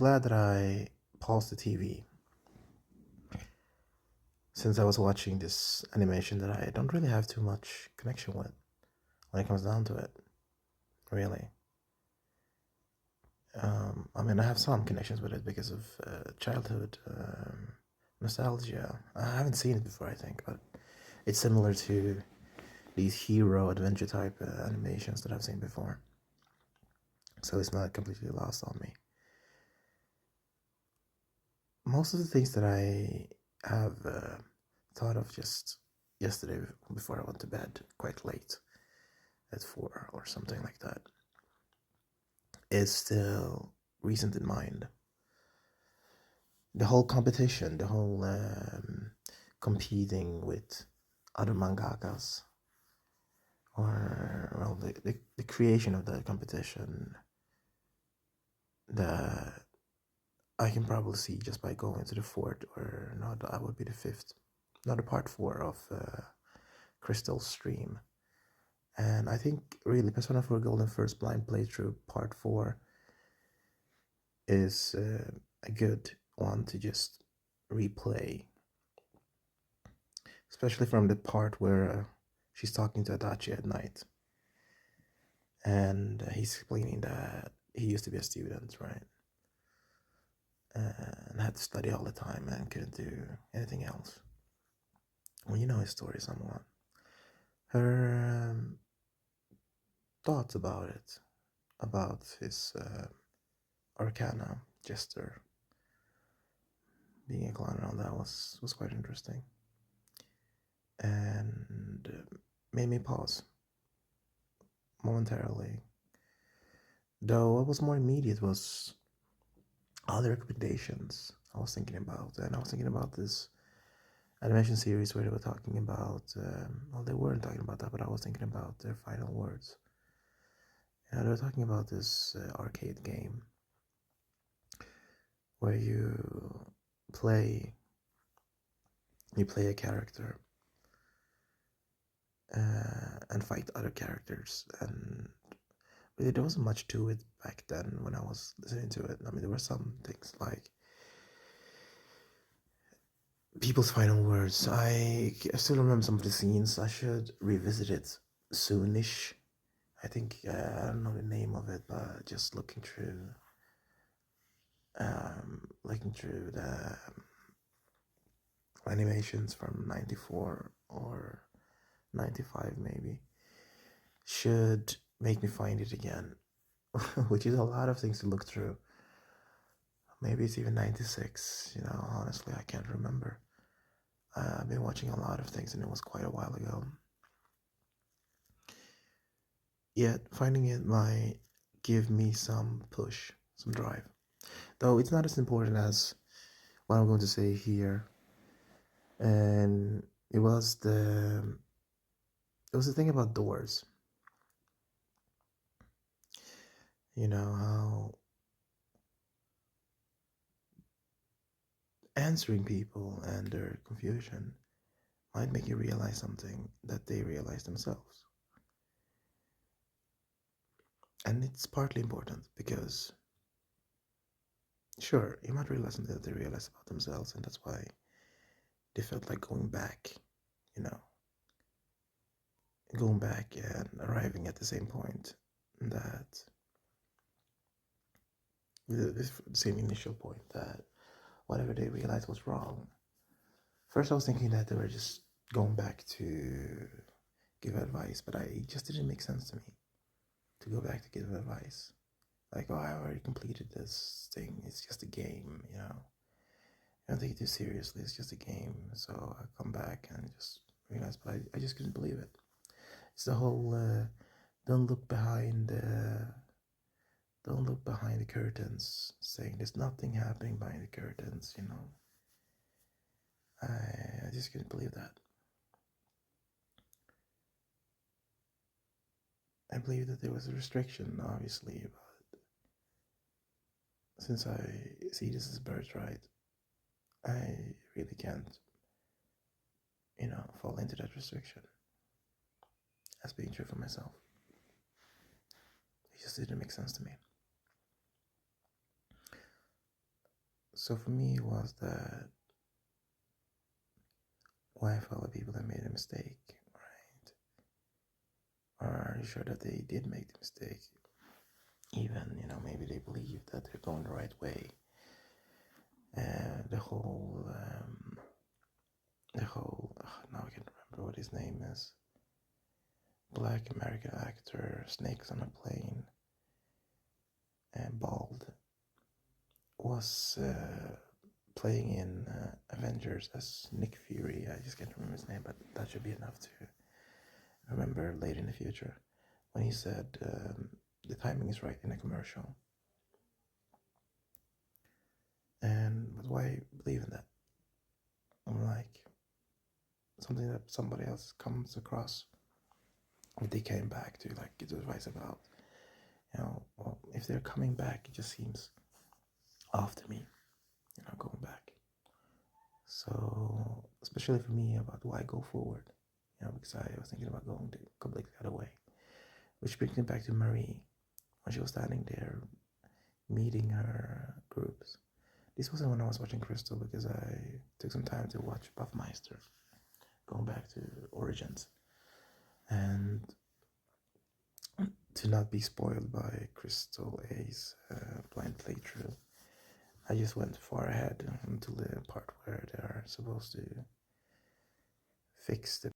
glad that I paused the TV since I was watching this animation that I don't really have too much connection with when it comes down to it, really. I mean, I have some connections with it because of childhood nostalgia. I haven't seen it before, I think, but it's similar to these hero adventure type animations that I've seen before. So it's not completely lost on me. Most of the things that I have thought of just yesterday before I went to bed quite late at 4 or something like that is still recent in mind. The whole competition, the whole competing with other mangakas, or well, the creation of the competition that I can probably see just by going to the fourth, or no, that would be the fifth, not the part 4 of Crystal's stream. And I think really Persona 4 Golden First Blind playthrough part 4 is a good one to just replay, especially from the part where she's talking to Adachi at night, and he's explaining that he used to be a student, right, and had to study all the time and couldn't do anything else. Well, you know his story somewhat. Her thoughts about it, about his arcana jester being a clown and all that was quite interesting, and made me pause momentarily. Though what was more immediate was other recommendations I was thinking about, and I was thinking about this animation series where they were talking about, well, they weren't talking about that, but I was thinking about their final words. They were talking about this arcade game where you play a character and fight other characters, and really there wasn't much to it back then when I was listening to it. I mean, there were some things like people's final words. I still remember some of the scenes. I should revisit it soonish. I think I don't know the name of it, but just looking through the animations from 94 or 95 maybe should make me find it again, which is a lot of things to look through. Maybe it's even 96, honestly I can't remember. I've been watching a lot of things and it was quite a while ago. Yet finding it might give me some push, some drive. Though it's not as important as what I'm going to say here. And it was the thing about doors. How answering people and their confusion might make you realize something that they realize themselves. And it's partly important because, sure, you might realize something that they realize about themselves, and that's why they felt like going back, going back and arriving at the same point, that the same initial point, that whatever they realized was wrong. First, I was thinking that they were just going back to give advice, but it just didn't make sense to me to go back to give advice. Like, oh, I already completed this thing. It's just a game, I don't take it too seriously. It's just a game. So I come back and just realize, but I just couldn't believe it. It's the whole don't look behind the curtains, saying there's nothing happening behind the curtains, I just couldn't believe that. I believe that there was a restriction, obviously, but since I see this as birthright, I really can't, fall into that restriction as being true for myself. It just didn't make sense to me. So for me, it was that why I felt like people that made a mistake, right? Are you sure that they did make the mistake? Even, maybe they believe that they're going the right way. And now I can't remember what his name is. Black American actor, Snakes on a Plane, and bald, was playing in Avengers as Nick Fury. I just can't remember his name, but that should be enough to remember later in the future when he said the timing is right in a commercial. But why believe in that? I'm like, something that somebody else comes across, if they came back to like give advice about, well, if they're coming back, it just seems off to me, going back. So, especially for me, about why go forward, because I was thinking about going the completely other way, which brings me back to Marie when she was standing there meeting her groups. This wasn't when I was watching Crystal, because I took some time to watch Buffmeister, going back to Origins, and to not be spoiled by Crystal A's blind playthrough, I just went far ahead until the part where they are supposed to fix the